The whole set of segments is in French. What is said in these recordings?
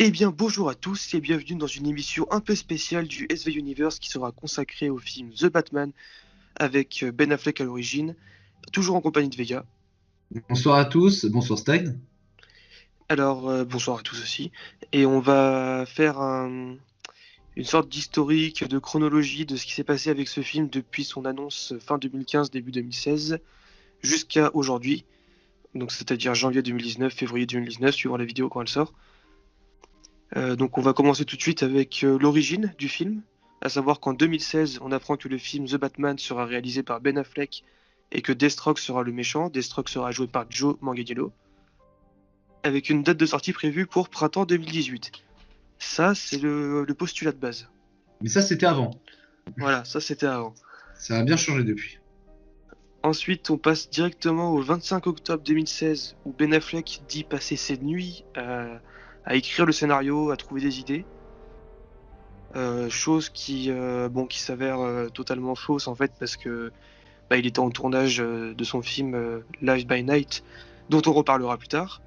Eh bien, bonjour à tous et bienvenue dans une émission un peu spéciale du SV Universe qui sera consacrée au film The Batman avec Ben Affleck à l'origine, toujours en compagnie de Vega. Bonsoir à tous, bonsoir Stag. Alors, bonsoir à tous aussi. Et on va faire une sorte d'historique, de chronologie de ce qui s'est passé avec ce film depuis son annonce fin 2015, début 2016, jusqu'à aujourd'hui. Donc, c'est-à-dire janvier 2019, février 2019, suivant la vidéo quand elle sort. Donc on va commencer tout de suite avec l'origine du film, à savoir qu'en 2016, on apprend que le film The Batman sera réalisé par Ben Affleck et que Deathstroke sera le méchant. Deathstroke sera joué par Joe Manganiello, avec une date de sortie prévue pour printemps 2018. Ça, c'est le postulat de base. Mais ça, c'était avant. Voilà, ça c'était avant. Ça a bien changé depuis. Ensuite, on passe directement au 25 octobre 2016, où Ben Affleck dit passer ses nuits à écrire le scénario, à trouver des idées. Chose qui s'avère totalement fausse en fait parce que il était en tournage de son film Live by Night, dont on reparlera plus tard.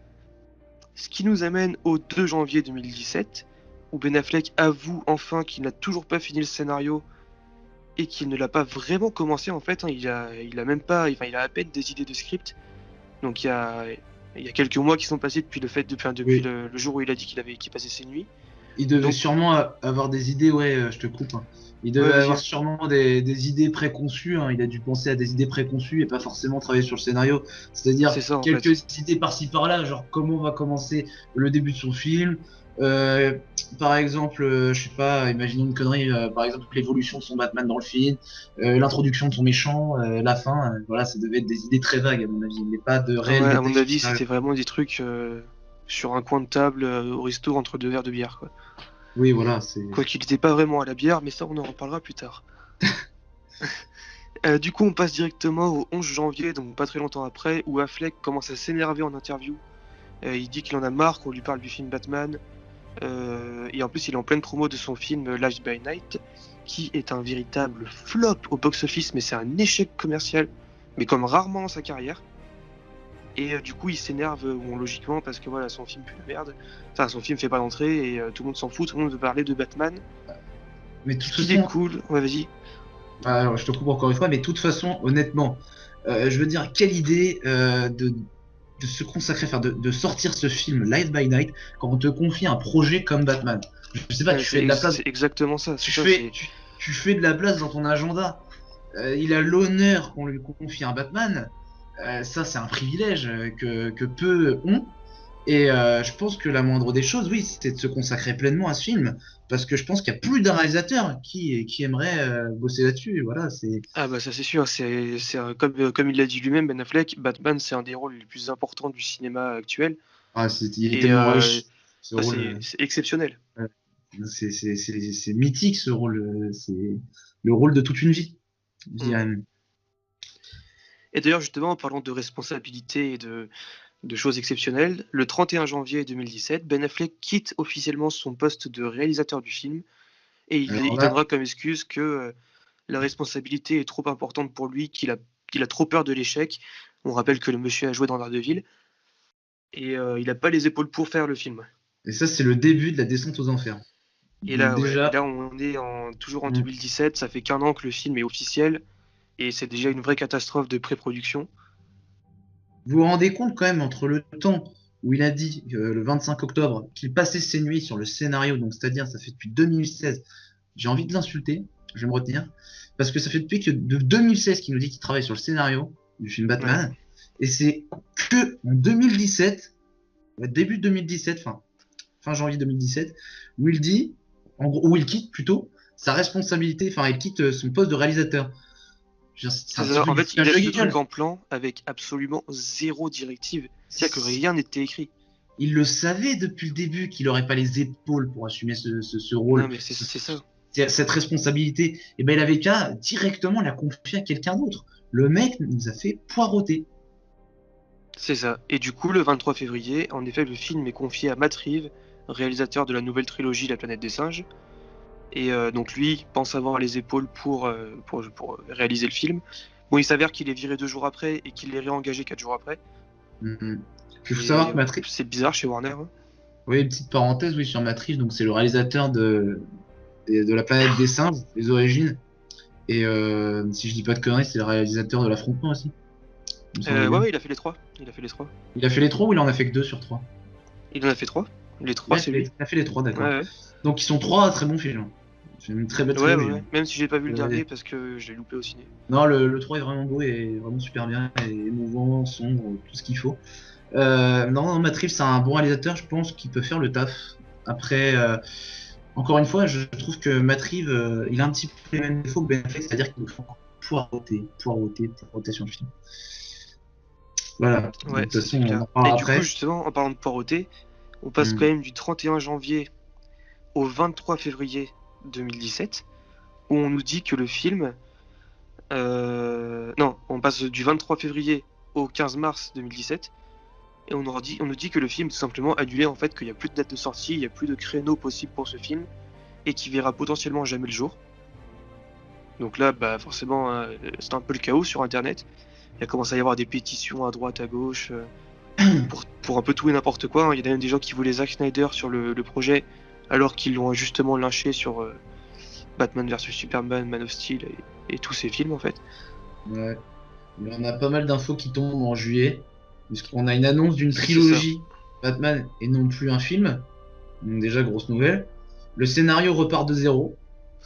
Ce qui nous amène au 2 janvier 2017, où Ben Affleck avoue enfin qu'il n'a toujours pas fini le scénario et qu'il ne l'a pas vraiment commencé en fait. Hein. Il a même pas, enfin, il a à peine des idées de script. Donc il y a quelques mois qui sont passés depuis depuis Oui. le jour où il a dit qu'il passait ses nuits. Il devait Donc sûrement avoir des idées, ouais, je te coupe, hein. Il ouais, devait vas-y. avoir sûrement des idées préconçues, hein. Il a dû penser à des idées préconçues et pas forcément travailler sur le scénario. C'est-à-dire C'est ça en fait. quelques idées par-ci par-là, genre comment on va commencer le début de son film. Euh, Par exemple, je sais pas, imaginons une connerie, par exemple l'évolution de son Batman dans le film, l'introduction de son méchant, la fin, voilà, ça devait être des idées très vagues à mon avis, mais pas de Ah ouais, réels à détails mon sur le avis, scénario. c'était vraiment des trucs sur un coin de table au resto entre deux verres de bière, quoi. Oui, voilà, c'est. Quoi qu'il n'était pas vraiment à la bière, mais ça, on en reparlera plus tard. Du coup, on passe directement au 11 janvier, donc pas très longtemps après, où Affleck commence à s'énerver en interview. Il dit qu'il en a marre qu'on lui parle du film Batman. Et en plus, il est en pleine promo de son film Live by Night, qui est un véritable flop au box-office, mais c'est un échec commercial, mais comme rarement dans sa carrière. Et du coup, il s'énerve logiquement parce que voilà, son film pue la merde. Enfin, son film fait pas d'entrée et tout le monde s'en fout, tout le monde veut parler de Batman. Mais de Ce toute qui façon, découle, ouais, vas-y. alors je te coupe encore une fois, mais de toute façon, honnêtement, je veux dire, quelle idée de se consacrer, enfin de sortir ce film Live by Night quand on te confie un projet comme Batman. Je sais pas, Ouais, tu fais de la place, c'est exactement ça, c'est tu ça, fais, c'est. tu fais de la place dans ton agenda. Il a l'honneur qu'on lui confie un Batman. Ça, c'est un privilège que peu ont. Et je pense que la moindre des choses, oui, c'était de se consacrer pleinement à ce film. Parce que je pense qu'il y a plus d'un réalisateur qui aimerait bosser là-dessus. Et voilà, c'est. Ah bah ça c'est sûr, comme il l'a dit lui-même, Ben Affleck, Batman c'est un des rôles les plus importants du cinéma actuel. Ah, il est Et tellement riche, ce rôle. c'est exceptionnel. Ouais. C'est mythique, ce rôle. C'est le rôle de toute une vie, je Mm. dirais même. Et d'ailleurs, justement, en parlant de responsabilité et de choses exceptionnelles, le 31 janvier 2017, Ben Affleck quitte officiellement son poste de réalisateur du film et Alors il là, donnera comme excuse que la responsabilité est trop importante pour lui, qu'il a trop peur de l'échec. On rappelle que le monsieur a joué dans Daredevil et il n'a pas les épaules pour faire le film. et ça, c'est le début de la descente aux enfers. Et Donc là, ouais, et déjà, là on est toujours en hmm, 2017, ça fait qu'1 an que le film est officiel et c'est déjà une vraie catastrophe de pré-production. vous vous rendez compte quand même entre le temps où il a dit, le 25 octobre, qu'il passait ses nuits sur le scénario, donc c'est-à-dire ça fait depuis 2016, j'ai envie de l'insulter, je vais me retenir, parce que ça fait depuis que de 2016 qu'il nous dit qu'il travaille sur le scénario du film Ouais. Batman, et c'est que en 2017, début 2017, fin janvier 2017, où il dit, en gros, où il quitte plutôt sa responsabilité, enfin il quitte son poste de réalisateur. Je veux dire, c'est C'est un petit ça. peu En du fait, il foutage de laisse le truc gueule. en plan avec absolument zéro directive. C'est-à-dire que rien n'était écrit. Il le savait depuis le début qu'il n'aurait pas les épaules pour assumer ce Non, rôle, mais c'est ça. cette responsabilité. Et ben il avait qu'à directement la confier à quelqu'un d'autre. Le mec nous a fait poireauter. C'est ça. Et du coup, le 23 février, en effet, le film est confié à Matt Reeves, réalisateur de la nouvelle trilogie La planète des singes. Et donc lui pense avoir les épaules pour réaliser le film. Bon, il s'avère qu'il est viré 2 jours après et qu'il est réengagé 4 jours après. Mm -hmm. Il faut savoir Et que Matrix, c'est bizarre chez Warner. Hein. Oui, une petite parenthèse, oui, sur Matt Reeves, donc c'est le réalisateur de La planète des singes, les origines. Et si je dis pas de conneries, c'est le réalisateur de L'Affrontement aussi, il me semble Ouais, bien. ouais, il a fait les trois. Il a fait les trois. Il a fait les trois ou il en a fait que deux sur trois? Il en a fait trois. Les Il trois, a c'est fait lui. il a fait les trois, Ouais, d'accord. ouais. Donc ils sont trois très bons films. C'est une très belle Ouais, ouais, trilogie, ouais. hein. Même si j'ai pas vu le Ouais. dernier parce que je l'ai loupé au ciné. Non, le 3 est vraiment beau et vraiment super bien, et émouvant, sombre, tout ce qu'il faut. Non, Matt Reeves, c'est un bon réalisateur, je pense qu'il peut faire le taf. Après, encore une fois, je trouve que Matt Reeves, il a un petit peu les mêmes défauts que Ben Affleck, c'est-à-dire qu'il nous faut poireauter sur le film. Voilà, donc de Ouais, toute ça façon, c'est on clair. en Et parlera du coup, après. justement, en parlant de poireauté, on passe quand Hmm. même du 31 janvier au 23 février 2017, où on nous dit que le film... Non, on passe du 23 février au 15 mars 2017, et on nous dit que le film est tout simplement annulé, en fait, qu'il n'y a plus de date de sortie, il n'y a plus de créneau possible pour ce film, et qui verra potentiellement jamais le jour. Donc là, bah forcément, c'est un peu le chaos sur Internet. Il a commencé à y avoir des pétitions à droite, à gauche, pour un peu tout et n'importe quoi, hein. Il y a même des gens qui voulaient Zack Snyder sur le projet, alors qu'ils l'ont justement lynché sur Batman vs Superman, Man of Steel et tous ces films en fait. Ouais. Mais on a pas mal d'infos qui tombent en juillet, puisqu'on a une annonce d'une C'est ça. trilogie Batman et non plus un film. Donc déjà, grosse nouvelle. Le scénario repart de zéro.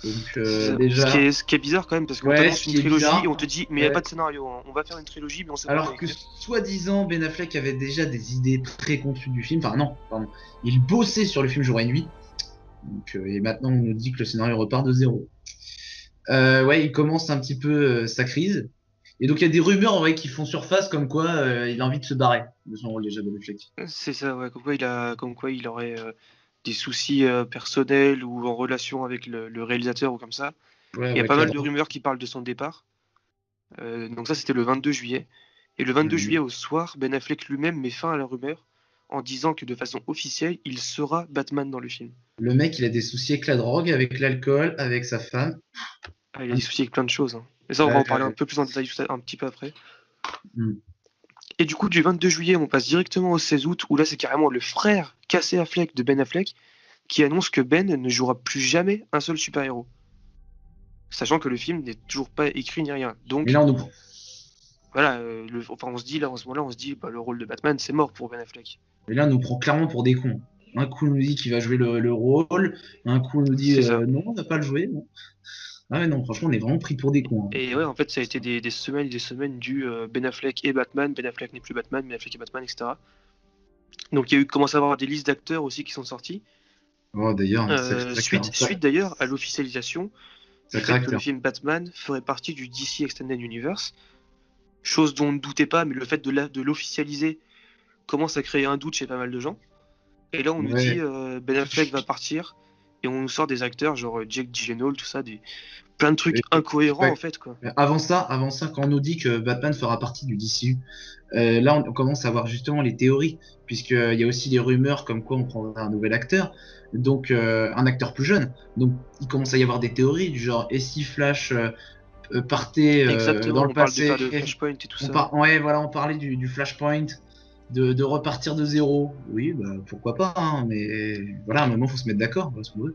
Donc C'est ça. déjà, Ce qui est bizarre quand même, parce qu'on ouais, t'annonce ce une qui est trilogie et on bizarre. te dit, mais il n'y a pas Ouais. de scénario, hein. On va faire une trilogie, mais on sait pas quoi Alors que écrire. soi-disant, Ben Affleck avait déjà des idées préconçues du film. Enfin non, pardon. Il bossait sur le film jour et nuit. Donc, et maintenant, on nous dit que le scénario repart de zéro. Ouais, il commence un petit peu sa crise. Et donc il y a des rumeurs ouais, qui font surface comme quoi il a envie de se barrer de son rôle déjà Ben Affleck. C'est ça, ouais, comme quoi il aurait des soucis personnels ou en relation avec le réalisateur ou comme ça. Ouais, Il y a ouais, pas mal de cadre. rumeurs qui parlent de son départ. Donc ça, c'était le 22 juillet. Et le 22 juillet Mhm. au soir, Ben Affleck lui-même met fin à la rumeur en disant que de façon officielle, il sera Batman dans le film. Le mec, il a des soucis avec la drogue, avec l'alcool, avec sa femme. Ah, il a des soucis avec plein de choses, hein. Et ça, on va Ouais, en parler un peu plus en détail un petit peu après. mm. Et du coup, du 22 juillet, on passe directement au 16 août, où là, c'est carrément le frère Cassé Affleck de Ben Affleck qui annonce que Ben ne jouera plus jamais un seul super-héros. Sachant que le film n'est toujours pas écrit ni rien. Mais Donc, là, on nous... voilà, enfin, on se dit, là, en ce moment-là, on se dit, bah, le rôle de Batman, c'est mort pour Ben Affleck. Mais là, on nous prend clairement pour des cons. Un coup, on nous dit qu'il va jouer le rôle. Un coup, on nous dit C'est ça. non, on va pas le jouer. Non. Ah ouais, non, franchement, on est vraiment pris pour des cons, hein. Et ouais, en fait, ça a été des semaines et des semaines du Ben Affleck et Batman, Ben Affleck n'est plus Batman, Ben Affleck et Batman, etc. Donc il y a eu commencé à avoir des listes d'acteurs aussi qui sont sortis. Oh, d'ailleurs, un sacré acteur, hein. Suite d'ailleurs à l'officialisation du Sacré fait que le acteur. film Batman ferait partie du DC Extended Universe. Chose dont on ne doutait pas, mais le fait de l'officialiser commence à créer un doute chez pas mal de gens. Et là, on nous dit Ouais. Ben Affleck va partir, et on nous sort des acteurs genre Jake Gyllenhaal, tout ça, plein de trucs incohérents en Ouais. fait, quoi. Avant ça, quand on nous dit que Batman fera partie du DCU, là on commence à voir justement les théories, puisqu'il y a aussi des rumeurs comme quoi on prendra un nouvel acteur, donc un acteur plus jeune. Donc il commence à y avoir des théories du genre et si Flash partait dans Exactement, le on parle de passé, faire de Flashpoint et tout on ça. ouais voilà, on parlait du Flashpoint, de repartir de zéro. Oui, bah, pourquoi pas, hein, mais voilà, à un moment faut se mettre d'accord. Voilà ce qu'on veut.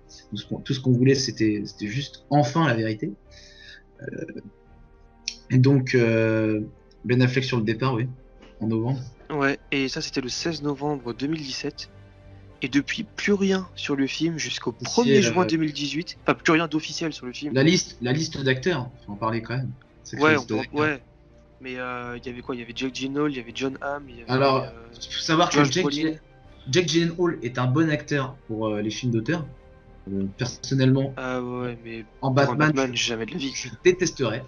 Tout ce qu'on voulait, c'était juste enfin la vérité. Et donc, Ben Affleck sur le départ, oui, en novembre. Ouais, et ça c'était le 16 novembre 2017. Et depuis, plus rien sur le film jusqu'au 1er Officiel, juin 2018. Enfin, plus rien d'officiel sur le film. la liste d'acteurs, faut en parler quand même. Sacrée Ouais, liste d'acteurs. ouais. Mais il y avait quoi? Il y avait Jake Gyllenhaal, il y avait John Hamm, il y avait Alors, faut savoir que Josh Brolin. Jake Gyllenhaal est un bon acteur pour les films d'auteur. Personnellement, Ah ouais, mais en pour un Batman, Batman, jamais de la vie. je détesterais.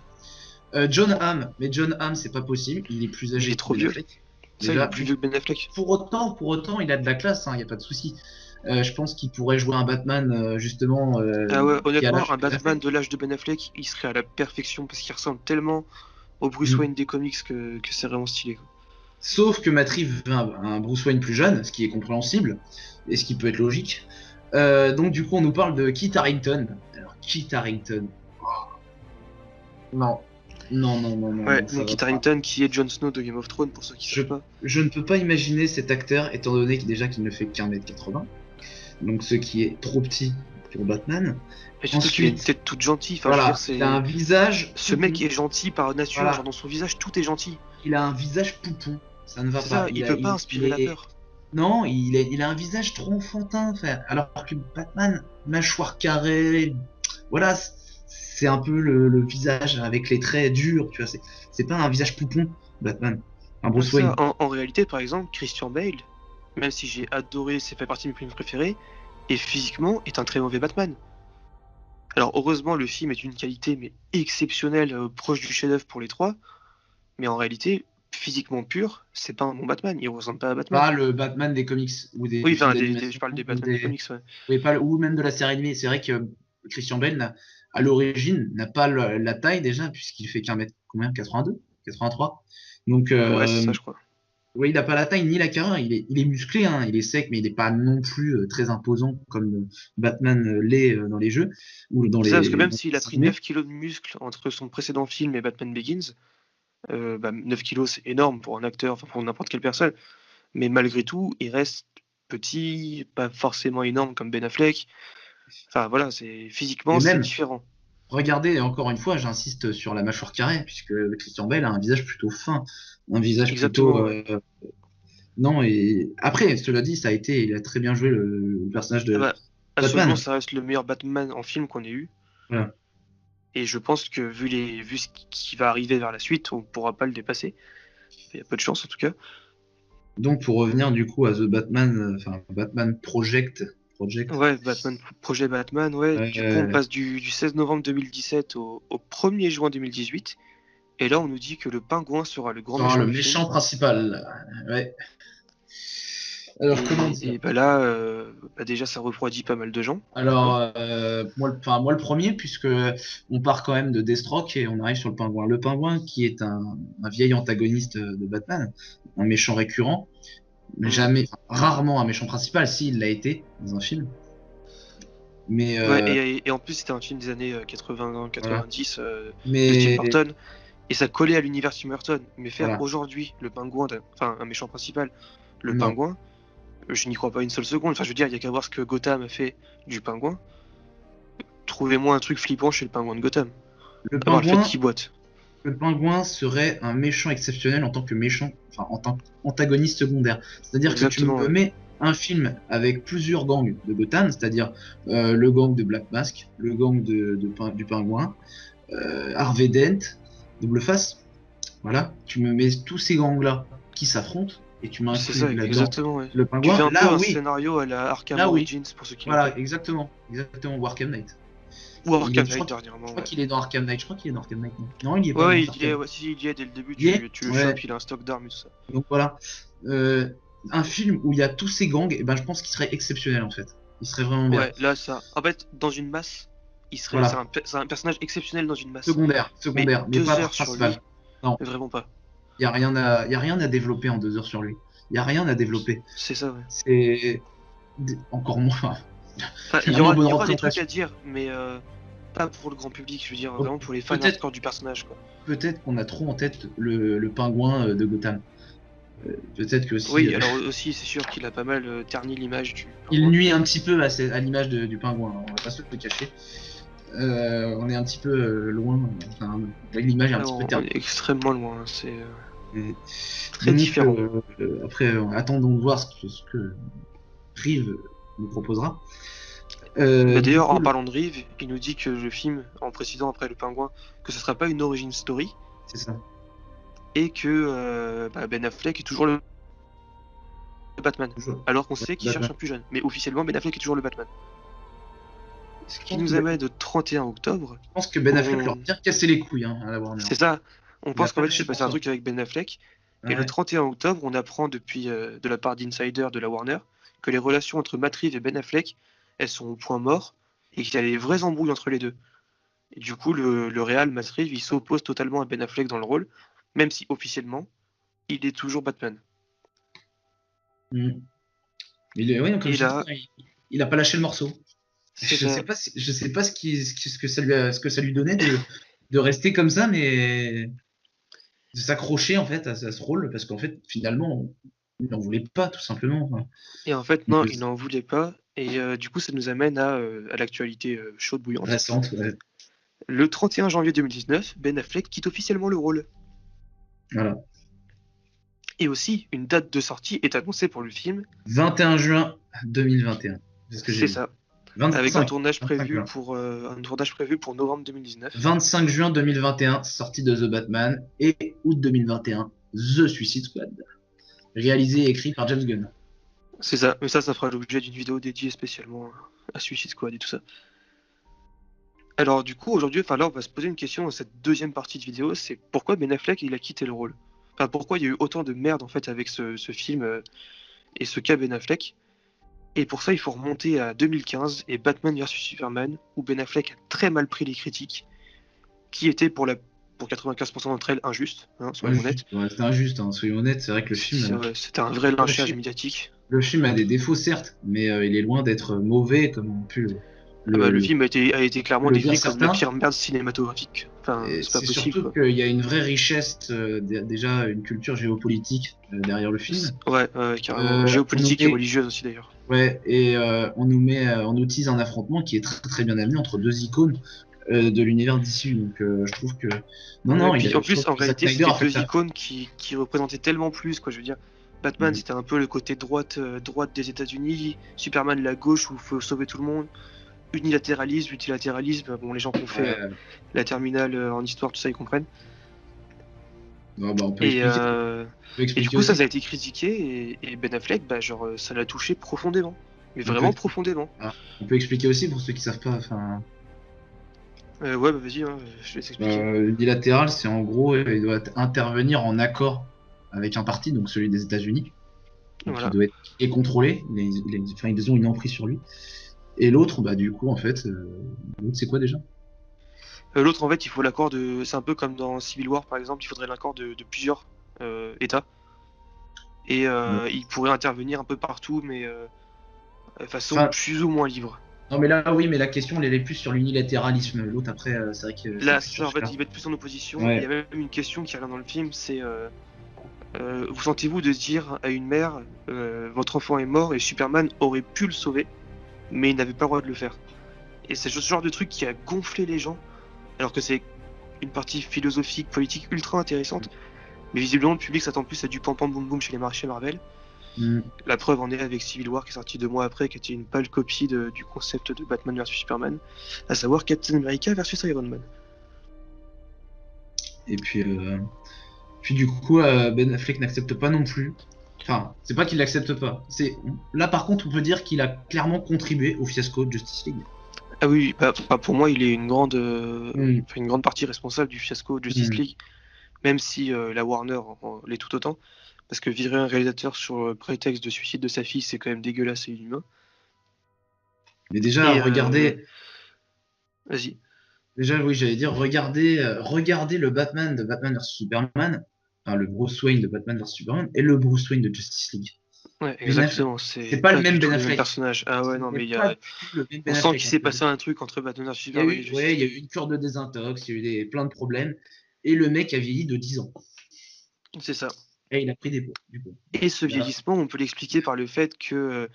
John Hamm, mais John Hamm, c'est pas possible. Il est plus Il âgé est que trop Ben vieux. Affleck. Ça, il est Déjà, plus vieux que Ben Affleck. pour autant, il a de la classe, il n'y a pas de souci. Je pense qu'il pourrait jouer un Batman, justement, Ah ouais, qui a honnêtement, l'âge un de Ben Batman Affleck. de l'âge de Ben Affleck, il serait à la perfection parce qu'il ressemble tellement au Bruce Mm. Wayne des comics que c'est vraiment stylé, quoi. Sauf que Matt Reeves veut un Bruce Wayne plus jeune, ce qui est compréhensible, et ce qui peut être logique. Donc du coup, on nous parle de Kit Harington. Alors, Kit Harington. Non. Non, non, non, non, Ouais, non, ça va Kit pas. Harington qui est Jon Snow de Game of Thrones pour ceux qui Je, savent pas. je ne peux pas imaginer cet acteur, étant donné déjà qu'il ne fait qu'1m80, donc ce qui est trop petit pour Batman. Et surtout qu'il a une Ensuite, tête toute gentille. Enfin, je veux dire, voilà, il a un c'est visage ce mec poupon. est gentil par nature. Genre Voilà, dans son visage, tout est gentil. il a un visage poupon. Ça ne va C'est pas. ça. Il peut pas Il inspirer la est. peur. Non, il a un visage trop enfantin, frère. Alors que Batman, mâchoire carrée, voilà, c'est un peu le visage avec les traits durs, tu vois. C'est pas un visage poupon, Batman. Un Ouais, Bruce c'est ça. Wayne. En réalité, par exemple, Christian Bale, même si j'ai adoré, c'est fait partie de mes films préférés, et physiquement est un très mauvais Batman. Alors heureusement, le film est d'une qualité mais exceptionnelle, proche du chef-d'œuvre pour les trois. Mais en réalité, physiquement pur, c'est pas un bon Batman. Il ressemble pas à Batman. Pas le Batman des comics ou des Oui, films enfin, je d'animation parle des ou Batman des comics, ouais. oui, pas, ou même de la série animée. C'est vrai que Christian Bale, à l'origine, n'a pas la taille déjà, puisqu'il fait qu'un mètre, combien, 82, 83. Donc, Ouais, c'est ça, je crois. oui, il n'a pas la taille ni la carrure. Il est musclé, hein, il est sec, mais il n'est pas non plus très imposant comme Batman l'est dans les jeux ou C'est ça, parce que même dans les s'il a dessins pris animés. 9 kilos de muscle entre son précédent film et Batman Begins, 9 kilos c'est énorme pour un acteur, enfin pour n'importe quelle personne, mais malgré tout, il reste petit, pas forcément énorme comme Ben Affleck. Enfin voilà, c'est physiquement Et c'est même, différent. regardez, encore une fois, j'insiste sur la mâchoire carrée, puisque Christian Bale a un visage plutôt fin, un visage plutôt. Exactement, ouais. Non, et après, cela dit, il a très bien joué le personnage Ah de bah, à ce jour, Batman. ça reste le meilleur Batman en film qu'on ait eu. Voilà. Et je pense que vu ce qui va arriver vers la suite, on pourra pas le dépasser. Il y a peu de chance en tout cas. Donc, pour revenir du coup à The Batman, enfin, Batman Project, Ouais, projet Batman, ouais. Du coup, on euh, passe du 16 novembre 2017 au 1er juin 2018. Et là, on nous dit que le pingouin sera le grand sera méchant le du film. méchant principal. Ouais. Alors, comment dire? Et bah là, bah déjà, ça refroidit pas mal de gens. Hein. Alors, moi le premier, puisque on part quand même de Deathstroke et on arrive sur le pingouin. Le pingouin, qui est un vieil antagoniste de Batman, un méchant récurrent, mais Mm. jamais, enfin, rarement un méchant principal, s'il l'a été dans un film. Mais Ouais, et en plus, c'était un film des années voilà. 80-90 de Tim Mais Burton. Et ça collait à l'univers Tim Burton. Mais faire voilà, aujourd'hui le pingouin, enfin un méchant principal, le non. pingouin, je n'y crois pas une seule seconde. Enfin, je veux dire, il y a qu'à voir ce que Gotham a fait du pingouin. Trouvez-moi un truc flippant chez le pingouin de Gotham. Le À part le fait pingouin, qu'il boite. le pingouin serait un méchant exceptionnel en tant que méchant, enfin en tant qu'antagoniste secondaire. C'est-à-dire que tu Exactement, me ouais. mets un film avec plusieurs gangs de Gotham, c'est-à-dire le gang de Black Mask, le gang du pingouin, Harvey Dent, Double Face. Voilà, tu me mets tous ces gangs-là qui s'affrontent et tu C'est ça, m'inclus là-dedans exactement, ouais. le Tu fais pingouin. un peu Là, un oui, scénario à la Arkham là, oui. Origins pour ceux qui l'ont Voilà, fait. exactement, exactement, Arkham Knight. Ou Il est, Arkham Knight je dernièrement, crois ouais. qu'il est dans Arkham Knight. Je crois qu'il est dans Arkham Knight. Non, non, il y est Ouais, pas dans ouais, il y est, Arkham. ouais, si, il y est dès le début, Il y est. tu le Ouais. chopes, il a un stock d'armes et tout ça. Donc voilà. Euh, un film où il y a tous ces gangs, et ben je pense qu'il serait exceptionnel en fait. Il serait vraiment bien. Ouais, là, ça. En fait, dans une masse, Voilà. c'est un personnage exceptionnel dans une masse. Mais Secondaire, mais pas 2 heures sur principal. lui, Non, vraiment pas. il y a rien à développer en 2 heures sur lui. Il y a rien à développer. C'est ça, ouais. C'est encore moins. Enfin, Il y a moins bonne il y aura des trucs représentation. à dire, mais pas pour le grand public, je veux dire, Donc, vraiment pour les fans peut-être, hardcore du personnage, quoi. peut-être qu'on a trop en tête le pingouin de Gotham. Peut-être que si Oui, alors aussi, c'est sûr qu'il a pas mal terni l'image du il pingouin. nuit un petit peu à l'image du pingouin. On va pas se le cacher. On est un petit peu loin. Enfin, l'image est un petit peu On ternie. est extrêmement loin, hein, c'est Et très donc, différent. après, attendons de voir ce que Reeve nous proposera. Bah, Du d'ailleurs, coup, en parlant de Reeve, il nous dit que le film, en précisant après le pingouin, que ce sera pas une origin story, c'est ça. et que bah, Ben Affleck est toujours le Batman. Toujours. Alors qu'on sait qu'il Batman. cherche un plus jeune. Mais officiellement, Ben Affleck est toujours le Batman. Ce Je qui pense que nous amène au 31 octobre. Ben Affleck leur a bien cassé les couilles hein, à la Warner. C'est ça. On Il a pense pas qu'en fait, il lâché s'est pour passé un ça. truc avec Ben Affleck. Et le Ouais. 31 octobre, on apprend depuis de la part d'insiders de la Warner que les relations entre Matt Reeves et Ben Affleck, elles sont au point mort et qu'il y a des vraies embrouilles entre les deux. Et du coup, le Real, Matt Reeves, il s'oppose totalement à Ben Affleck dans le rôle, même si officiellement, il est toujours Batman. Mm. Ouais, donc, comme Et je dis, là, il a pas lâché le morceau. c'est ça. Je sais pas ce que ça lui donnait de rester comme ça, mais de s'accrocher en fait à ce rôle, parce qu'en fait, finalement, il n'en voulait pas, tout simplement. Enfin, Et en fait, non, il n'en voulait pas. Et du coup, ça nous amène à l'actualité chaude bouillante. récente, ouais. Le 31 janvier 2019, Ben Affleck quitte officiellement le rôle. Voilà. Et aussi, une date de sortie est annoncée pour le film. 21 juin 2021. C'est ce que j'ai C'est vu. ça. 25, Avec un tournage 25 prévu juin. pour novembre 2019. 25 juin 2021, sortie de The Batman. Et août 2021, The Suicide Squad. Réalisé et écrit par James Gunn. C'est ça. Mais ça fera l'objet d'une vidéo dédiée spécialement à Suicide Squad et tout ça. Alors du coup, aujourd'hui, là, on va se poser une question dans cette deuxième partie de vidéo, c'est pourquoi Ben Affleck il a quitté le rôle. Enfin, pourquoi il y a eu autant de merde en fait avec ce film et ce cas Ben Affleck. Et pour ça, il faut remonter à 2015 et Batman vs Superman, où Ben Affleck a très mal pris les critiques, qui étaient pour 95% d'entre elles injustes, soyons honnêtes. Ouais, c'était injuste, hein, soyons honnêtes. C'est vrai que le film. C'était un vrai lynchage médiatique. Le film a des défauts, certes, mais il est loin d'être mauvais, comme on pu le film a été clairement décrit comme la certains. pire merde cinématographique. Enfin, c'est pas possible. Surtout qu'il y a une vraie richesse, déjà une culture géopolitique derrière le film. Ouais, carrément. Géopolitique et religieuse aussi d'ailleurs. Ouais, et on nous utilise un affrontement qui est très très bien amené entre deux icônes de l'univers d'ici. Donc je trouve que en plus en réalité c'était deux icônes qui représentaient tellement plus, quoi. Je veux dire, Batman c'était un peu le côté droite des États-Unis, Superman la gauche où il faut sauver tout le monde. Unilatéralisme, multilatéralisme, bon, les gens qui ont fait la terminale en histoire, tout ça, ils comprennent. Non, bah, on peut expliquer. Et du coup, ça a été critiqué et Ben Affleck, ça l'a touché profondément. Mais vraiment profondément. On peut expliquer aussi pour ceux qui savent pas. Enfin. Ouais, bah vas-y, je vais t'expliquer. Unilatéral, c'est en gros, il doit intervenir en accord avec un parti, donc celui des États-Unis. Voilà. Qui doit être contrôlé. Ils ont une emprise sur lui. Et l'autre, bah du coup, en fait, l'autre c'est quoi déjà? L'autre, en fait, il faut l'accord de. C'est un peu comme dans Civil War, par exemple, il faudrait l'accord de plusieurs États. Et il pourrait intervenir un peu partout, mais de façon plus ou moins libre. Non, mais là, oui, mais la question, elle est plus sur l'unilatéralisme. L'autre, après, c'est vrai que. Là, en fait, il va être plus en opposition. Ouais. Il y a même une question qui revient dans le film, c'est vous sentez-vous de dire à une mère votre enfant est mort et Superman aurait pu le sauver, mais il n'avait pas le droit de le faire. Et c'est ce genre de truc qui a gonflé les gens, alors que c'est une partie philosophique, politique ultra intéressante, mais visiblement le public s'attend plus à du pam pam boum boum chez les marchés Marvel. La preuve en est avec Civil War qui est sorti 2 mois après, qui était une pâle copie du concept de Batman vs Superman, à savoir Captain America versus Iron Man. Et puis du coup, Ben Affleck n'accepte pas non plus. Enfin, c'est pas qu'il l'accepte pas. Là, par contre, on peut dire qu'il a clairement contribué au fiasco de Justice League. Ah oui, pour moi, il est une grande partie responsable du fiasco de Justice League, même si la Warner l'est tout autant. Parce que virer un réalisateur sur le prétexte de suicide de sa fille, c'est quand même dégueulasse et inhumain. Mais déjà, regardez. Vas-y. Déjà, oui, j'allais dire, regardez le Batman de Batman vs Superman, enfin le Bruce Wayne de Batman vs Superman, et le Bruce Wayne de Justice League. Ouais, exactement. C'est pas le même Ben Affleck. Personnage. Ah ouais, non, mais on sent qu'il s'est passé un truc entre Batman vs Superman et Justice League. Il y a eu une cure de désintox, il y a eu plein de problèmes, et le mec a vieilli de 10 ans. C'est ça. Et il a pris des pots, du coup. Et ce vieillissement, on peut l'expliquer par le fait que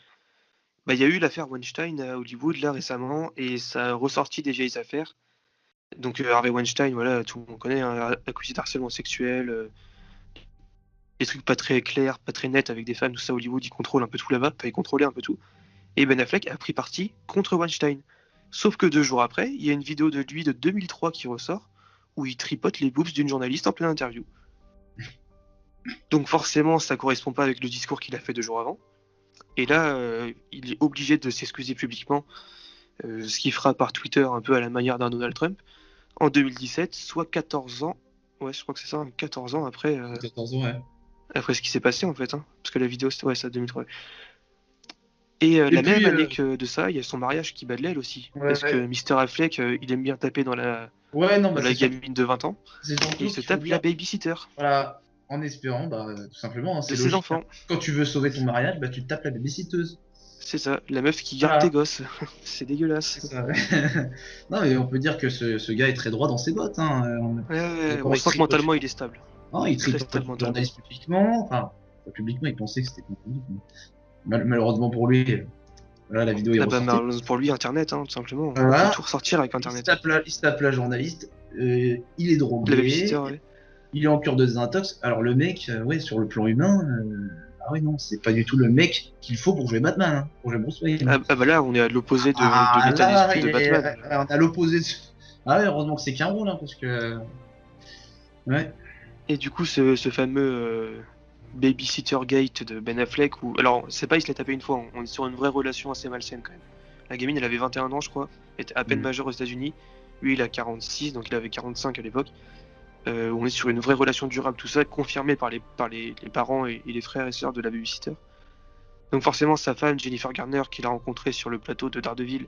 il y a eu l'affaire Weinstein à Hollywood là récemment, et ça a ressorti des vieilles affaires. Donc Harvey Weinstein, voilà, tout le monde connaît, accusé d'harcèlement sexuel, des trucs pas très clairs, pas très nets avec des femmes, tout ça. Hollywood, ils contrôlent un peu tout là-bas, ils contrôlaient un peu tout. Et Ben Affleck a pris parti contre Weinstein. Sauf que 2 jours après, il y a une vidéo de lui de 2003 qui ressort, où il tripote les boobs d'une journaliste en pleine interview. Donc forcément, ça correspond pas avec le discours qu'il a fait 2 jours avant. Et là, il est obligé de s'excuser publiquement, ce qu'il fera par Twitter un peu à la manière d'un Donald Trump, en 2017, soit 14 ans, ouais, je crois que c'est ça, 14 ans après, 14 ans, ouais. Après ce qui s'est passé en fait, parce que la vidéo, c'était ça, 2003. Et la même année que de ça, il y a son mariage qui bat de l'aile aussi, parce que Mr. Affleck, il aime bien taper dans la gamine de 20 ans, et il se tape la babysitter. Voilà, en espérant, tout simplement, c'est de ses enfants. Quand tu veux sauver ton mariage, tu te tapes la babysitteuse. C'est ça, la meuf qui garde tes Voilà, gosses. C'est c'est dégueulasse. ça. Non, mais on peut dire que ce gars est très droit dans ses bottes. Hein. Ouais, ouais, on Quand il sent que tripote, mentalement il est stable. non, Il il est très tripote stable une mentalement. journaliste publiquement. Enfin, pas publiquement, il pensait que c'était pas public. Mais malheureusement pour lui, voilà, la vidéo est Ah bah ressortie. malheureusement pour lui, internet, hein, tout simplement. On peut Voilà, tout ressortir avec internet. il se tape la journaliste, il est La babysitter, drogué, ouais. il est en cure de désintox. Alors le mec, ouais, sur le plan humain, ah oui, non, c'est pas du tout le mec qu'il faut pour jouer Batman, hein, pour jouer Bruce Wayne. Ah bah là, on est à l'opposé de Ah l'état là, d'esprit de Batman. on a l'opposé. Ah ouais, heureusement que c'est qu'un rôle, hein, parce que. Ouais. Et du coup, ce fameux babysitter gate de Ben Affleck, où... Alors, c'est pas il se l'a tapé une fois, on est sur une vraie relation assez malsaine quand même. La gamine, elle avait 21 ans, je crois, était à peine Mm. majeure aux États-Unis. Lui, il a 46, donc il avait 45 à l'époque. On est sur une vraie relation durable, tout ça, confirmé par les parents et les frères et sœurs de la babysitter. Donc forcément, sa femme, Jennifer Garner, qu'il a rencontrée sur le plateau de Daredevil,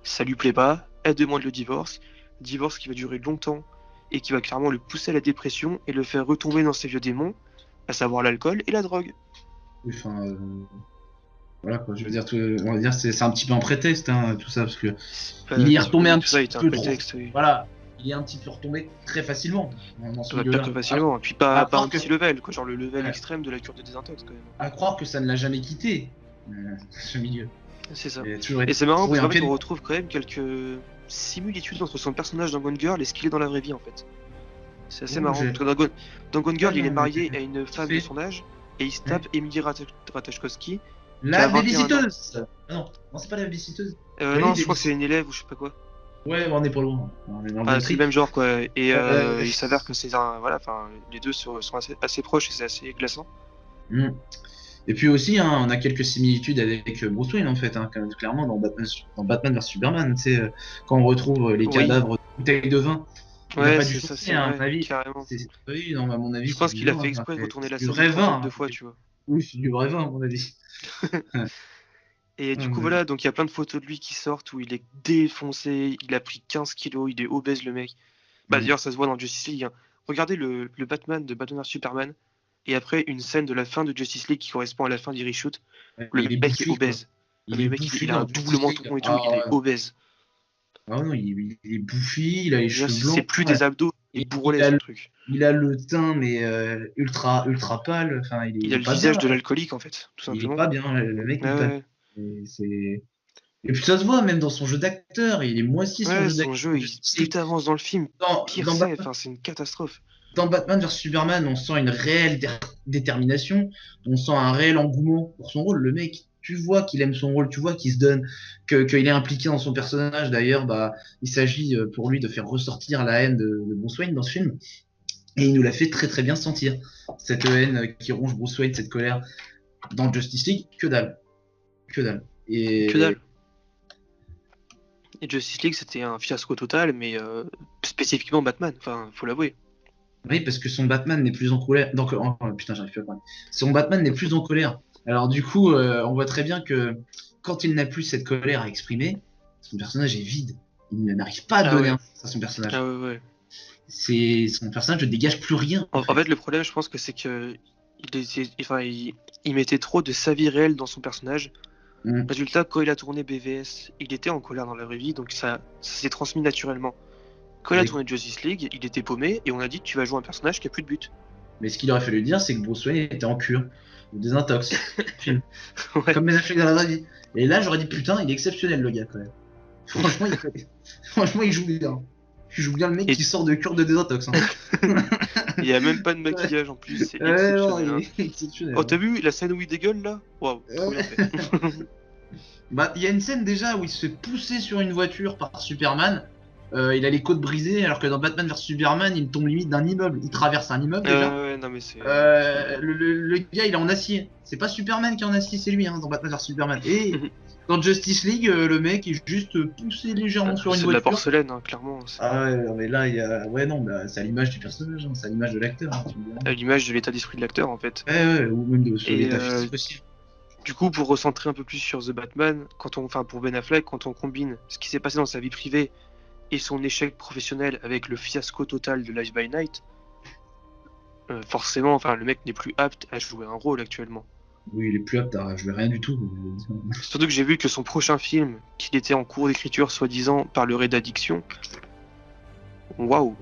ça lui plaît pas, elle demande le divorce qui va durer longtemps et qui va clairement le pousser à la dépression et le faire retomber dans ses vieux démons, à savoir l'alcool et la drogue. Enfin, voilà quoi, je veux dire, on va dire c'est un petit peu un prétexte, hein, tout ça, parce que il y est retombé un Tout ça petit est un peu trop. prétexte, oui. Voilà, il est un petit peu retombé très facilement dans ce Ça va bien milieu-là. très facilement, et puis À pas un croire que, petit level, quoi, genre le level ouais, extrême de la cure de désintox quand même. à croire que ça ne l'a jamais quitté, ce milieu. C'est ça. Il a toujours Et c'est marrant trouvé parce un qu'en fait pied. on retrouve quand même quelques similitudes entre son personnage dans Gone Girl et ce qu'il est dans la vraie vie en fait. C'est assez Oh, marrant. Parce que dans Gone Ah Girl, il est non, mais marié à une femme de fait. son âge et il se Ouais. tape Emily Ratajkowski qui La a 21 ans. babysitteuse. Ah non, non, c'est pas la babysitteuse. Non, Oui, je crois que c'est une élève ou je sais pas quoi. ouais, on est pas loin. On est dans le Enfin, même c'est le trip. même genre quoi. Et Euh, il s'avère que c'est un. Voilà, enfin, les deux sont assez proches et c'est assez glaçant. hmm. Et puis aussi, hein, on a quelques similitudes avec Bruce Wayne en fait, hein, clairement dans Batman vs Superman, tu sais, quand on retrouve les Oui, cadavres de bouteilles de vin, il a ouais, pas dû c'est ça, chauffer, c'est hein, à mon vrai, avis. carrément. Oui, non, à mon avis, Je c'est pense du qu'il a vin, fait hein, exprès de retourner la c'est du scène vrai vin. deux fois, tu vois. Oui, c'est du vrai vin, à mon avis. Et du coup, Hum, voilà, donc il y a plein de photos de lui qui sortent où il est défoncé, il a pris 15 kilos, il est obèse le mec. Bah hum. d'ailleurs, ça se voit dans Justice League, hein. Regardez le Batman de Batman vs Superman, et après une scène de la fin de Justice League qui correspond à la fin d'E-Reshoot, Ouais, où le il est mec est bouffi, quoi. obèse. Ah, Il mais est le mec, bouffi il a un dans double Justice League. menton et tout, il est obèse. Ah non, il est bouffi, il a les Déjà, cheveux c'est blancs. plus Ouais. des abdos, il est Il bourrelet a son le, truc. il a le teint, mais ultra pâle. Enfin, Il il a est le pas bien, visage là. de l'alcoolique en fait, tout Il est simplement. pas bien, le mec Ouais, il pâle. ouais, Et puis ça se voit même dans son jeu d'acteur, il est moisi son ouais, jeu son d'acteur. jeu, plus t'avances dans le film, pire Dans c'est, Batman, enfin, c'est une catastrophe. dans Batman vs Superman, on sent une réelle détermination, on sent un réel engouement pour son rôle. Le mec, tu vois qu'il aime son rôle, tu vois qu'il se donne, qu'il est impliqué dans son personnage. D'ailleurs, bah, il s'agit pour lui de faire ressortir la haine de Bruce Wayne dans ce film. Et il nous l'a fait très très bien sentir. Cette haine qui ronge Bruce Wayne, cette colère dans Justice League, que dalle. Que dalle. Que Et dalle. Et Justice League, c'était un fiasco total, mais spécifiquement Batman, enfin, faut l'avouer. oui, parce que son Batman n'est plus en colère. Donc, putain, j'arrive plus à parler. Son Batman n'est plus en colère. Alors, du coup, on voit très bien que quand il n'a plus cette colère à exprimer, son personnage est vide. Il n'arrive pas à Ah donner ouais, un sens à son personnage. ah ouais, ouais. Son personnage ne dégage plus rien, en En fait, fait. le problème, je pense que c'est que il mettait trop de sa vie réelle dans son personnage. Mm. Résultat, quand il a tourné BVS, il était en colère dans la vraie vie, donc ça s'est transmis naturellement. Quand il a Mais, tourné Justice League, il était paumé et on a dit tu vas jouer un personnage qui a plus de but. mais ce qu'il aurait fallu dire, c'est que Bruce Wayne était en cure, ou désintox. Film. Ouais. Comme Ben Affleck dans la vraie vie. Et là, j'aurais dit, putain, il est exceptionnel, le gars, quand même. Franchement, franchement, il joue bien. Il joue bien le mec Et qui sort de cure de désintox. Hein. il n'y a même pas de maquillage en plus, c'est Ouais, non, exceptionnel. Hein. il est exceptionnel. Oh, Hein. t'as vu la scène où il dégueule là? Waouh, trop bien fait. Bah, il y a une scène déjà où il se fait pousser sur une voiture par Superman. Il a les côtes brisées, alors que dans Batman vs Superman, il tombe limite d'un immeuble. Il traverse un immeuble déjà. Ouais, non mais c'est. Le gars, il est en acier. C'est pas Superman qui est en acier, c'est lui hein, dans Batman vs Superman. Et dans Justice League, le mec est juste poussé légèrement sur une C'est de la voiture. porcelaine, hein, clairement. Ah ouais, non, mais là, il y a. Ouais, non, bah, c'est à l'image du personnage, hein, c'est à l'image de l'acteur. Hein, tu me diras. À l'image de l'état d'esprit de l'acteur en fait. Ouais, ou même sur Et l'état physique aussi. du coup, pour recentrer un peu plus sur The Batman, enfin pour Ben Affleck, quand on combine ce qui s'est passé dans sa vie privée et son échec professionnel avec le fiasco total de Life by Night, forcément, enfin le mec n'est plus apte à jouer un rôle actuellement. Oui, il est plus apte à jouer rien du tout. Surtout que j'ai vu que son prochain film, qu'il était en cours d'écriture, soi-disant, parlerait d'addiction. Waouh!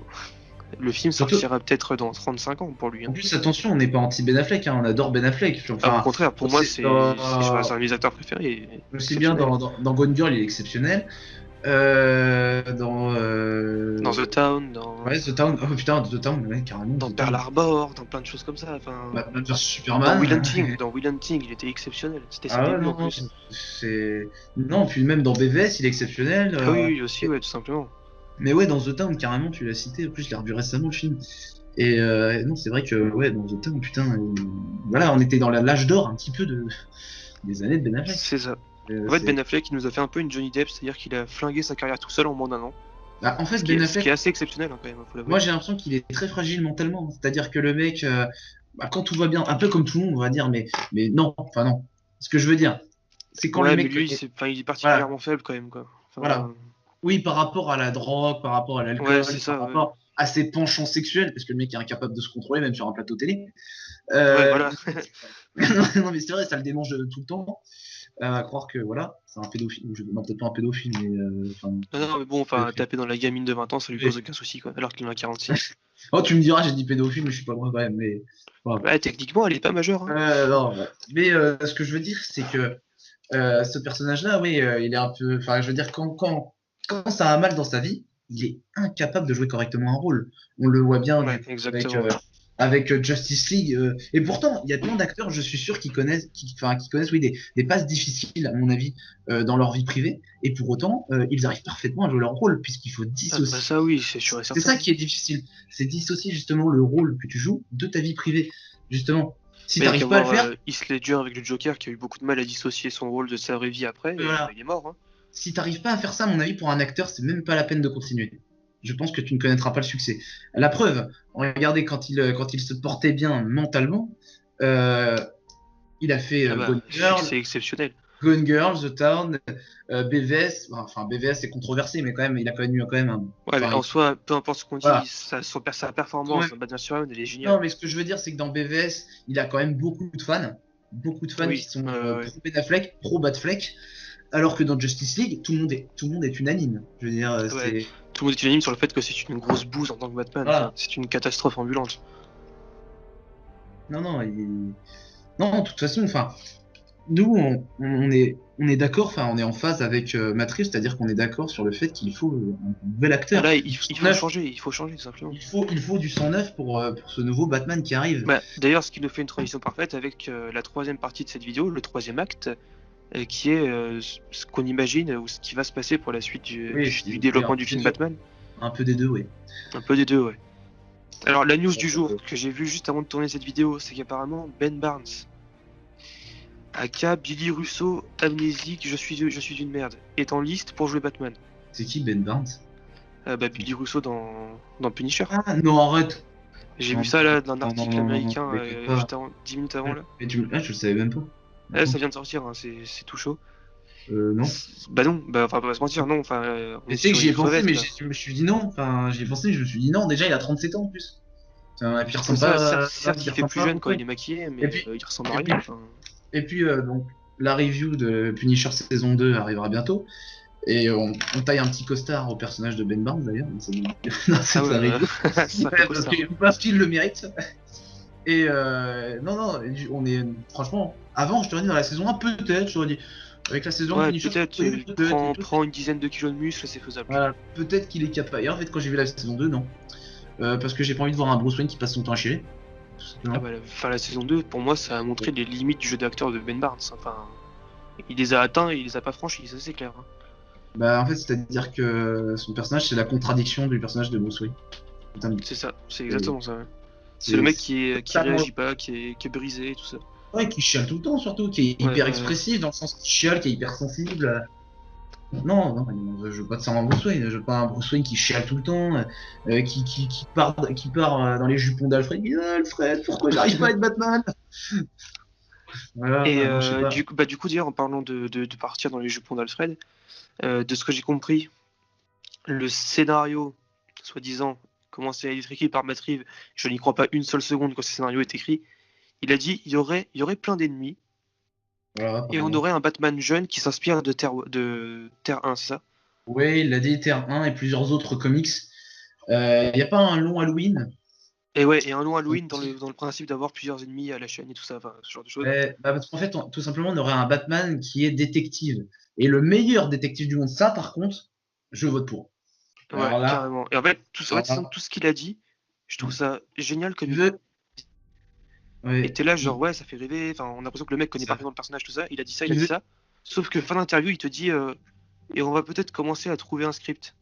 Le film Surtout, sortira peut-être dans 35 ans pour lui. en Hein. plus, attention, on n'est pas anti Ben Affleck, hein, on adore Ben Affleck. Ah, au Enfin, contraire, pour moi, c'est un de mes acteurs préférés. aussi bien Exceptionnel. dans Gone Girl, il est exceptionnel. Dans Dans The Town, ouais, The Town, oh putain, The Town, ouais, carrément, dans The Pearl Town. Harbor, dans plein de choses comme ça. Enfin, Batman vs dans Superman. Will Hunting, il était exceptionnel. C'était ses Ah ouais, débuts en non, non, plus. c'est. Non, puis même dans BVS, il est exceptionnel. Ah oui, oui, aussi, ouais, tout simplement. Mais ouais, dans The Town, carrément, tu l'as cité. En plus, je l'ai revu récemment le film. Et non, c'est vrai que ouais, dans The Town, putain, voilà, on était dans l'âge d'or un petit peu des années de Ben Affleck. C'est ça. En fait, C'est- Ben Affleck, il nous a fait un peu une Johnny Depp, c'est-à-dire qu'il a flingué sa carrière tout seul en moins d'un an. Bah, en fait, Ce Ben qui est Affleck, assez exceptionnel, hein, quand même, faut l'avouer. moi j'ai l'impression qu'il est très fragile mentalement. C'est-à-dire que le mec, bah, quand tout va bien, un peu comme tout le monde, on va dire, mais non, enfin non. Ce que je veux dire, c'est quand le Ouais, mais mec. lui, enfin, il est Voilà, particulièrement faible quand même, quoi. voilà. Enfin, Oui, par rapport à la drogue, par rapport à ouais, l'alcool, c'est par ça, ouais. rapport à ses penchants sexuels, parce que le mec est incapable de se contrôler, même sur un plateau télé. Ouais, voilà. Non, mais c'est vrai, ça le démange tout le temps. À croire que voilà, c'est un pédophile. Non, peut-être pas un pédophile, mais. Enfin, Non, non, mais bon, enfin, pédophile. taper dans la gamine de 20 ans, ça lui Oui. pose aucun souci, quoi. Alors qu'il en a 46. Oh, tu me diras, j'ai dit pédophile, mais je suis pas loin quand même. Mais. Voilà. Ouais, techniquement, elle est pas majeure, hein. Non, ouais. Mais ce que je veux dire, c'est que ce personnage-là, oui, il est un peu. Enfin, je veux dire, quand ça a mal dans sa vie, il est incapable de jouer correctement un rôle. On le voit bien Ouais, du coup, exactement. avec Justice League. Et pourtant, il y a plein d'acteurs, je suis sûr, qui connaissent oui, des passes difficiles, à mon avis, dans leur vie privée. Et pour autant, ils arrivent parfaitement à jouer leur rôle, puisqu'il faut Ah, bah dissocier. ça, oui, c'est sûr et C'est certain. ça qui est difficile. C'est dissocier justement le rôle que tu joues de ta vie privée. Justement, si Mais il y a qu'à t'arrives pas à le voir faire, Heath Ledger avec le Joker qui a eu beaucoup de mal à dissocier son rôle de sa vraie vie après, et bah, voilà. il est mort, hein. Si t'arrives pas à faire ça, à mon avis, pour un acteur, c'est même pas la peine de continuer. Je pense que tu ne connaîtras pas le succès. La preuve, regardez quand il se portait bien mentalement, euh, il a fait Ah bah, c'est exceptionnel. Gone Girl, The Town, BVS. Enfin, BVS c'est controversé, mais quand même, il a connu quand même un. Ouais, mais Enfin, en soi, peu importe ce qu'on dit, voilà. sa Quand performance même. dans Batman Superman, elle est Non, géniale. mais ce que je veux dire, c'est que dans BVS, il a quand même beaucoup de fans qui Oui, sont ouais. pro Ben Affleck, pro Batfleck, alors que dans Justice League, tout le monde est unanime. Je veux dire, Ouais. c'est Tout le monde est unanime sur le fait que c'est une grosse bouse en tant que Batman. Enfin, voilà. c'est une catastrophe ambulante. Non, non, non, de toute façon, enfin, nous, on est d'accord, enfin, on est en phase avec Matrix, c'est-à-dire qu'on est d'accord sur le fait qu'il faut un nouvel Ah acteur, là, du sang il faut neuf. changer, il faut changer tout simplement. Il faut du sang neuf pour ce nouveau Batman qui arrive. Bah, d'ailleurs, ce qui nous fait une transition parfaite avec la troisième partie de cette vidéo, le troisième acte, qui est ce qu'on imagine ou ce qui va se passer pour la suite Oui, du développement du bien film sûr, Batman. un peu des deux, oui. Un peu des deux, ouais. Alors, la news du jour que j'ai vue juste avant de tourner cette vidéo, c'est qu'apparemment Ben Barnes, aka Billy Russo, amnésique, je suis une merde, est en liste pour jouer Batman. C'est qui Ben Barnes? Bah, Billy Russo dans Punisher. Ah non, arrête. J'ai Non, vu ça là dans un non, non, article non, non, non, américain t'inquiète pas. juste avant, 10 minutes avant là. Mais je le savais même pas. Ça vient de sortir, hein, c'est tout chaud. Non. Bah non, bah enfin, on va pas se mentir, non, enfin, on Mais est tu sais que sur j'y une ai pensé, crevette mais là. je me suis dit non. Enfin, j'y ai pensé, mais je me suis dit non. Déjà, il a 37 ans en plus. Et puis il C'est ressemble ça, pas. certes il Il fait ressemble plus pas à jeune Bruce quand il Wayne. est maquillé, Et mais puis, il ressemble à et puis, rien. Enfin. et puis donc, la review de Punisher saison 2 arrivera bientôt. Et on taille un petit costard au personnage de Ben Barnes d'ailleurs. Dans cette Ah ouais, review. ça fait Parce costard. qu'il le mérite. Et non, non, on est. Franchement, avant, je t'aurais dit dans la saison 1, peut-être. Je t'aurais dit. Avec la saison Ouais, Punisher, peut-être, prends une dizaine de kilos de muscles, c'est faisable. voilà, peut-être qu'il est capable. Et en fait, quand j'ai vu la saison 2, non. Parce que j'ai pas envie de voir un Bruce Wayne qui passe son temps à chier. Ah bah, la saison 2, pour moi, ça a montré les limites du jeu d'acteur de Ben Barnes. Enfin, il les a atteints et il les a pas franchis, ça c'est clair. Hein. Bah, en fait, c'est-à-dire que son personnage, c'est la contradiction du personnage de Bruce Wayne. C'est ça, c'est exactement ça. Ouais. C'est C'est le mec qui totalement- réagit pas, qui est brisé et tout ça. Ouais, qui chiale tout le temps, surtout, qui est Ouais, hyper ouais. expressif, dans le sens qu'il chiale, qui est hyper sensible. Non, non, je veux pas de ça en Bruce Wayne. Je veux pas un Bruce Wayne qui chiale tout le temps, qui part dans les jupons d'Alfred. Il dit ah, Alfred, pourquoi j'arrive pas à être Batman? Voilà, Et non, je sais pas. du coup, d'ailleurs, en parlant de partir dans les jupons d'Alfred, de ce que j'ai compris, le scénario, soi-disant, commençait à être écrit par Matt Reeves, je n'y crois pas une seule seconde quand ce scénario est écrit. Il a dit il y aurait plein d'ennemis, Voilà, par Et on exemple. aurait un Batman jeune qui s'inspire de Terre 1, c'est ça? Ouais, il a dit Terre 1 et plusieurs autres comics. Il n'y a pas un long Halloween? Et ouais, et un long Halloween dans le principe d'avoir plusieurs ennemis à la chaîne et tout ça, enfin, ce genre de choses. Ouais, bah, parce qu'en fait, tout simplement, on aurait un Batman qui est détective. Et le meilleur détective du monde, ça, par contre, je vote pour. Ouais, Alors là, carrément. Et en fait, alors c'est simple, là, tout ce qu'il a dit, je trouve ça génial tu comme idée. veux, Et ouais, t'es là, genre, ouais, ça fait rêver. Enfin, on a l'impression que le mec connaît ça. parfaitement le personnage, tout ça. Il a dit ça, il Tu a dit veux, ça. Sauf que fin d'interview, il te dit, et on va peut-être commencer à trouver un script.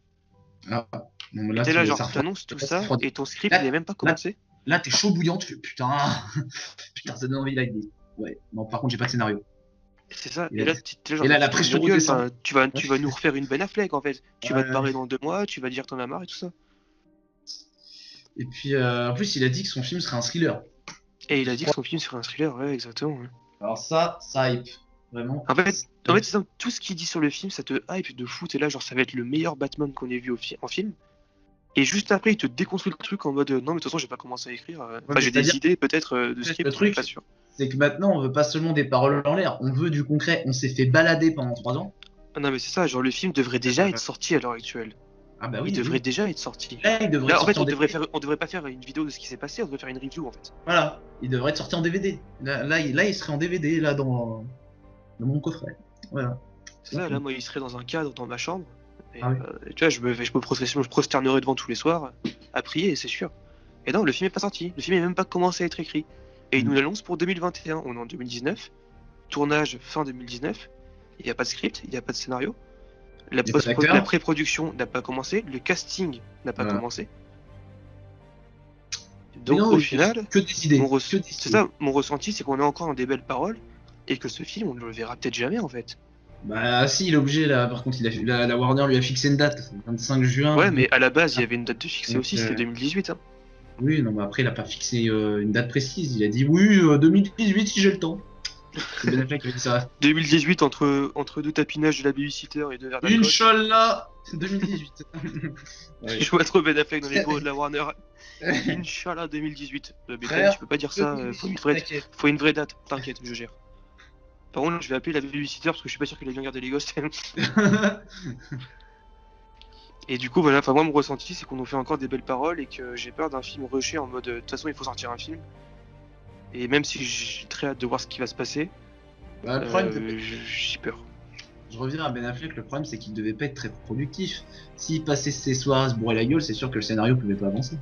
ah, non, mais Et là, t'es là, ça genre, refroidit. t'annonces tout Là, ça ça, refroidit. et ton script, il est Là, même pas là, commencé. là, t'es chaud bouillant, tu fais putain, putain, ça donne envie là. Ouais, non, par contre, j'ai pas de scénario. C'est ça. Et Et là, là, t'es là, genre, et tu là, te la fous de pression notre gueule. redescend. Enfin, tu vas nous refaire une Ben Affleck, en fait. Tu vas te Ouais. barrer dans 2 mois, tu vas dire t'en as marre et tout ça. Et puis, en plus, il a dit que son film serait un thriller. Et il Tu a dit que crois? son film serait un thriller, ouais, exactement. Ouais. Alors ça hype. Vraiment. En fait, Ça hype. c'est simple, tout ce qu'il dit sur le film, ça te hype de fou. T'es là, genre, ça va être le meilleur Batman qu'on ait vu en film. Et juste après, il te déconstruit le truc en mode non, mais de toute façon, j'ai pas commencé à écrire. Ouais, Enfin, mais j'ai c'est-à-dire, des idées peut-être de en fait, le script, mais pas truc, sûr. c'est que maintenant, on veut pas seulement des paroles en l'air, on veut du concret. On s'est fait balader pendant 3 ans. Ah non, mais c'est ça, genre, le film devrait déjà être Euh, sorti à l'heure actuelle. ah bah Il oui, devrait oui. déjà être sorti. Là, il devrait être Là, en fait, sorti en DVD. on devrait pas faire une vidéo de ce qui s'est passé, on devrait faire une review en fait. Voilà, il devrait être sorti en DVD. Là, il serait en DVD, là, dans mon coffret. Voilà. C'est ça, là, moi, il serait dans un cadre dans ma chambre. Et Ah oui. tu vois, je me prosternerais devant tous les soirs à prier, et c'est sûr. Et non, le film est pas sorti. Le film est même pas commencé à être écrit. Et il nous Mm. l'annonce pour 2021. On est en 2019. Tournage fin 2019. Il n'y a pas de script, il n'y a pas de scénario. Il n'y a pas La d'acteur. pré-production n'a pas commencé. Le casting n'a pas Voilà. commencé. Oui, Donc non, au final, que des idées. Que des c'est idées. ça, mon ressenti, c'est qu'on est encore dans des belles paroles. Et que ce film, on ne le verra peut-être jamais en fait. Bah si, il est obligé là. Par contre, la Warner lui a fixé une date, 25 juin. Ouais, mais à la base, il y avait une date de fixée Donc, aussi, c'était 2018. Hein. oui, non, mais après, il a pas fixé une date précise. Il a dit oui, 2018 si j'ai le temps. C'est Ben Affleck qui a dit ça. 2018 entre deux tapinages de la babysitter et deux verres d'alcool. Inch'Allah 2018. Ouais. Je vois trop Ben Affleck dans les bureaux de la Warner. Inch'Allah 2018. Mais Ben, Frère, tu peux pas dire ça, t'inquiète. faut une vraie date. T'inquiète, je gère. Par contre, je vais appeler la babysitter parce que je suis pas sûr qu'elle ait bien gardé les gosses. Et du coup, voilà, enfin, moi, mon ressenti, c'est qu'on nous fait encore des belles paroles et que j'ai peur d'un film rushé en mode de toute façon, il faut sortir un film. Et même si j'ai très hâte de voir ce qui va se passer, Bah, le problème, j'ai peur. je reviens à Ben Affleck, le problème c'est qu'il devait pas être très productif. S'il passait ses soirs à se bourrer la gueule, c'est sûr que le scénario pouvait pas avancer.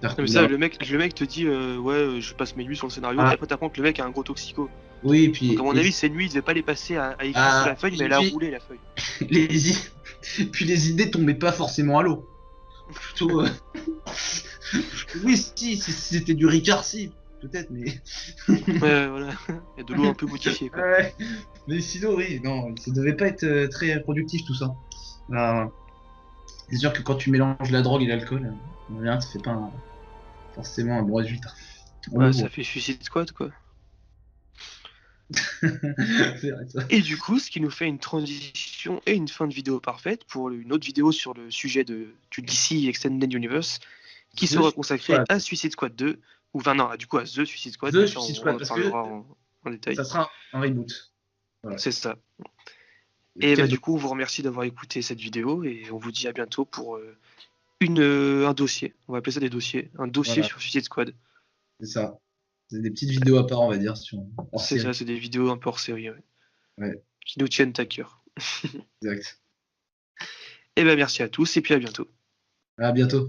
Non, mais ça, le mec te dit ouais, je passe mes nuits sur le scénario, et Ah, après t'apprends que le mec a un gros toxico. oui, et Donc puis à mon avis, ces nuits, il devait pas les passer à écrire ah, sur la feuille, mais elle a roulé la feuille. les, puis les idées tombaient pas forcément à l'eau. Plutôt. Oui, si c'était du Ricard, si, peut-être, mais. Ouais, voilà. Il y a de l'eau un peu modifiée, quoi. Ouais. Mais sinon, oui, non, ça devait pas être très productif tout ça. Là, c'est sûr que quand tu mélanges la drogue et l'alcool, en général, ça fait pas forcément un bon résultat. Ouais, ça fait Suicide Squad, quoi. C'est vrai, ça. Et du coup, ce qui nous fait une transition et une fin de vidéo parfaite pour une autre vidéo sur le sujet du DC Extended Universe, qui sera consacrée à Suicide Squad 2, ou enfin non, du coup à The Suicide Squad, The mais Suicide ça, Squad, on en parce parlera que en détail. ça sera un reboot. Voilà. C'est ça. Et bah, du coup, on vous remercie d'avoir écouté cette vidéo et on vous dit à bientôt pour un dossier. On va appeler ça des dossiers. Un dossier Voilà. sur Suicide Squad. C'est ça. C'est des petites vidéos à part, on va dire. C'est ça, c'est des vidéos un peu hors série, ouais, Ouais, qui nous tiennent à cœur. exact. Et ben merci à tous et puis à bientôt. À bientôt.